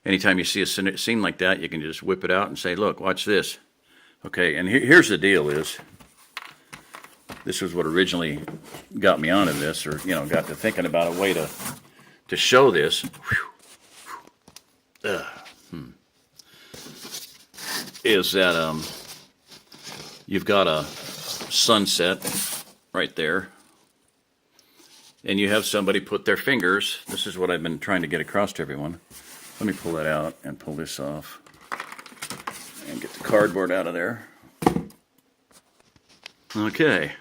anytime you see a scene like that, you can just whip it out and say, look, watch this. Okay, and here's the deal is, this was what originally got me onto this, or, got to thinking about a way to show this. Is that you've got a sunset right there, and you have somebody put their fingers, this is what I've been trying to get across to everyone. Let me pull that out and pull this off and get the cardboard out of there. Okay.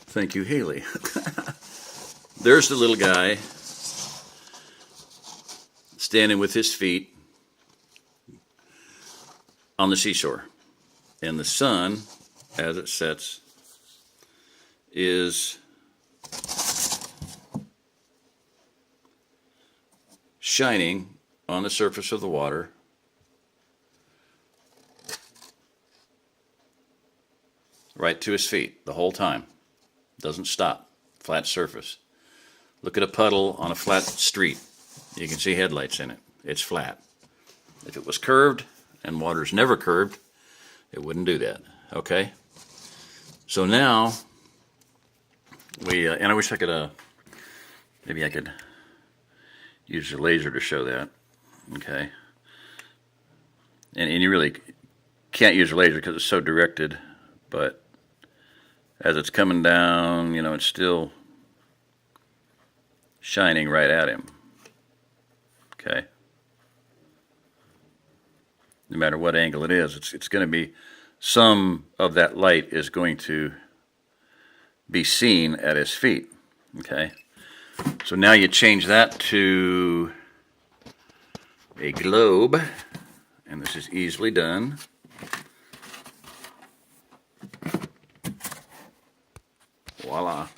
Thank you, Haley. There's the little guy standing with his feet on the seashore. And the sun, as it sets, is shining on the surface of the water. Right to his feet the whole time. Doesn't stop. Flat surface. Look at a puddle on a flat street. You can see headlights in it. It's flat. If it was curved, and water's never curved, it wouldn't do that. Okay? So now, and I wish I could, maybe I could use a laser to show that. Okay? And you really can't use a laser because it's so directed, but as it's coming down, it's still shining right at him. Okay? No matter what angle it is, it's going to be, some of that light is going to be seen at his feet. Okay? So now you change that to a globe, and this is easily done. Voila.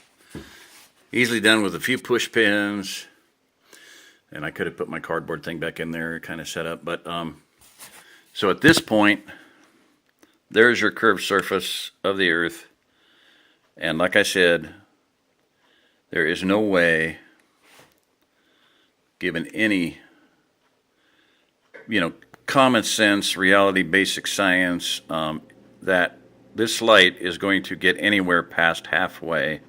Easily done with a few push pins. And I could have put my cardboard thing back in there, kind of set up. But, so at this point, there's your curved surface of the earth. And like I said, there is no way, given any, common sense, reality, basic science, that this light is going to get anywhere past halfway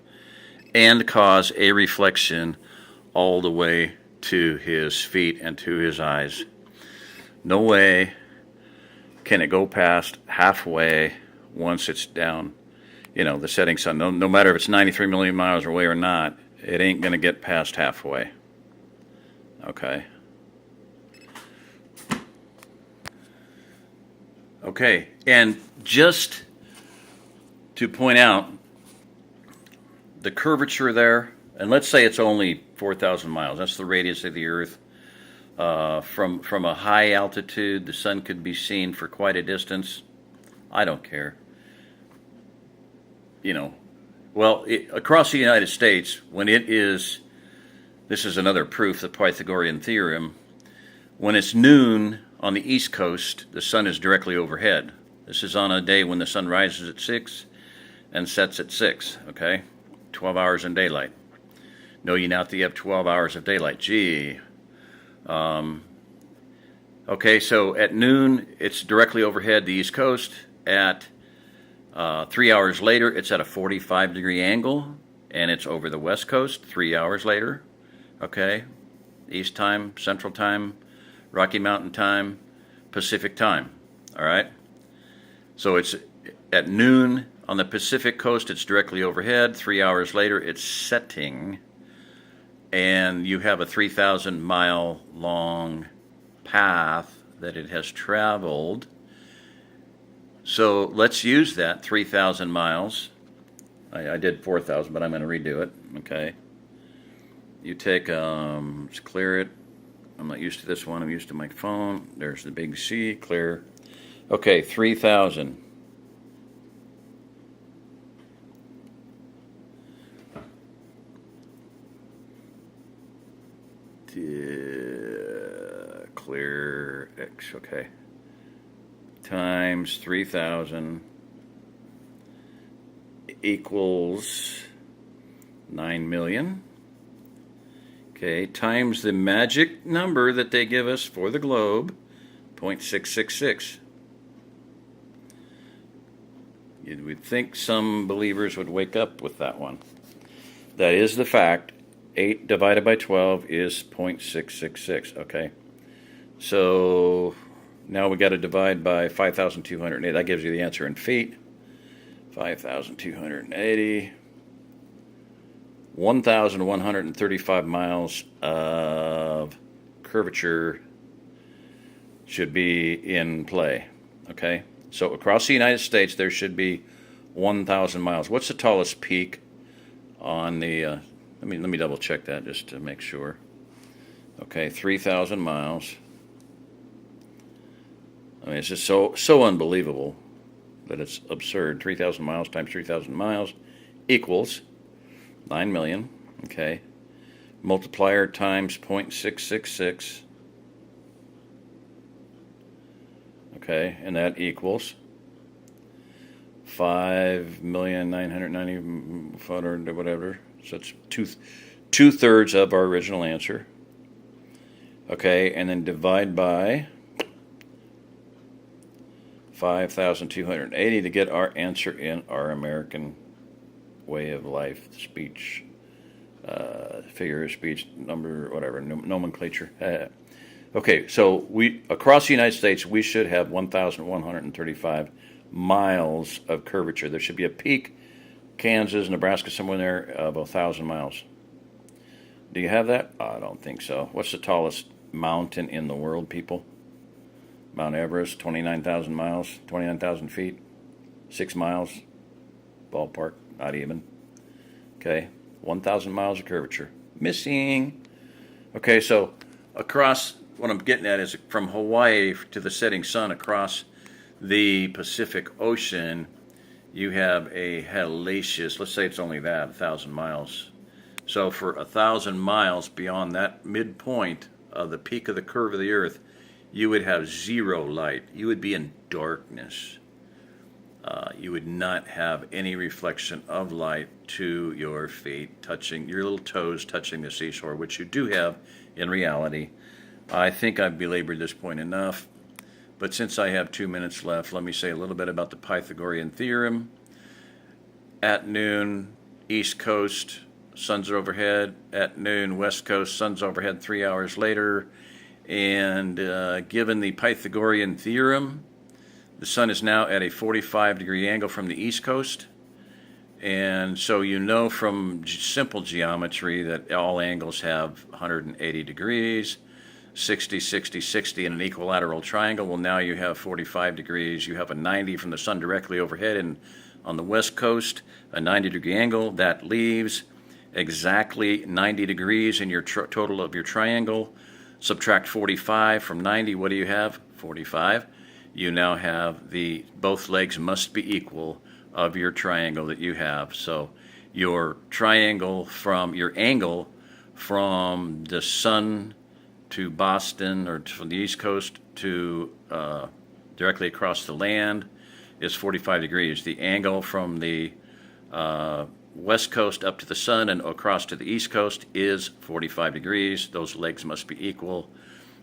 and cause a reflection all the way to his feet and to his eyes. No way can it go past halfway once it's down, the setting sun. No matter if it's 93 million miles away or not, it ain't going to get past halfway. Okay. Okay, and just to point out the curvature there, and let's say it's only 4,000 miles. That's the radius of the Earth. From a high altitude, the sun could be seen for quite a distance. I don't care. Across the United States, when it is, this is another proof, the Pythagorean theorem, when it's noon on the East Coast, the sun is directly overhead. This is on a day when the sun rises at 6 and sets at 6, okay? 12 hours in daylight. Know you now that you have 12 hours of daylight. Gee. Okay, so at noon, it's directly overhead the East Coast. At 3 hours later, it's at a 45-degree angle, and it's over the West Coast 3 hours later. Okay? East time, Central time, Rocky Mountain time, Pacific time. All right? So it's at noon on the Pacific coast, it's directly overhead. 3 hours later, it's setting, and you have a 3,000-mile long path that it has traveled. So let's use that 3,000 miles. I did 4,000, but I'm going to redo it. Okay. You take, let's clear it. I'm not used to this one. I'm used to my phone. There's the big C, clear. Okay, 3,000. Clear X, okay. Times 3,000 equals 9 million. Okay, times the magic number that they give us for the globe, 0.666. You would think some believers would wake up with that one. That is the fact. 8 divided by 12 is 0.666, okay? So now we got to divide by 5,280. That gives you the answer in feet. 5,280. 1,135 miles of curvature should be in play, okay? So across the United States, there should be 1,000 miles. What's the tallest peak on the, let me double check that just to make sure. Okay, 3,000 miles. I mean, it's just so unbelievable that it's absurd. 3,000 miles times 3,000 miles equals 9 million, okay. Multiplier times 0.666. Okay, and that equals 5,990,500 whatever. So it's two-thirds of our original answer. Okay, and then divide by 5,280 to get our answer in our American way of life, speech, figure of speech, number, whatever, nomenclature. Okay, so we across the United States, we should have 1,135 miles of curvature. There should be a peak, Kansas, Nebraska, somewhere in there, of 1,000 miles. Do you have that? I don't think so. What's the tallest mountain in the world, people? Mount Everest, 29,000 miles, 29,000 feet, 6 miles, ballpark, not even. Okay, 1,000 miles of curvature. Missing. Okay, so across, what I'm getting at is from Hawaii to the setting sun across the Pacific Ocean, you have a hellacious, let's say it's only that, 1,000 miles. So for 1,000 miles beyond that midpoint of the peak of the curve of the Earth, you would have zero light. You would be in darkness. You would not have any reflection of light to your feet, touching your little toes, touching the seashore, which you do have in reality. I think I've belabored this point enough, but since I have 2 minutes left, let me say a little bit about the Pythagorean theorem. At noon, East Coast, suns are overhead. At noon, West Coast, suns overhead 3 hours later. And given the Pythagorean theorem, the sun is now at a 45-degree angle from the East Coast. And so you know from simple geometry that all angles have 180 degrees. 60, 60, 60 in an equilateral triangle. Well, now you have 45 degrees. You have a 90 from the sun directly overhead, and on the west coast, a 90-degree angle. That leaves exactly 90 degrees in your total of your triangle. Subtract 45 from 90. What do you have? 45. You now have both legs must be equal of your triangle that you have. So your angle from the sun to Boston, or from the East Coast to directly across the land, is 45 degrees. The angle from the West Coast up to the sun and across to the East Coast is 45 degrees. Those legs must be equal.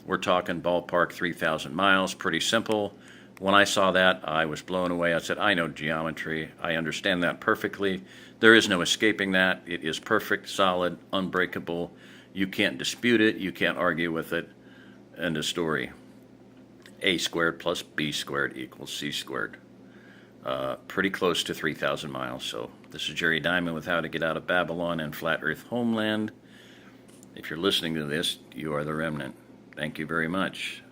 We're talking ballpark 3,000 miles. Pretty simple. When I saw that, I was blown away. I said, I know geometry. I understand that perfectly. There is no escaping that. It is perfect, solid, unbreakable. You can't dispute it. You can't argue with it. End of story. A squared plus B squared equals C squared. Pretty close to 3,000 miles. So this is Jerry Diamond with How to Get Out of Babylon and Flat Earth Homeland. If you're listening to this, you are the remnant. Thank you very much.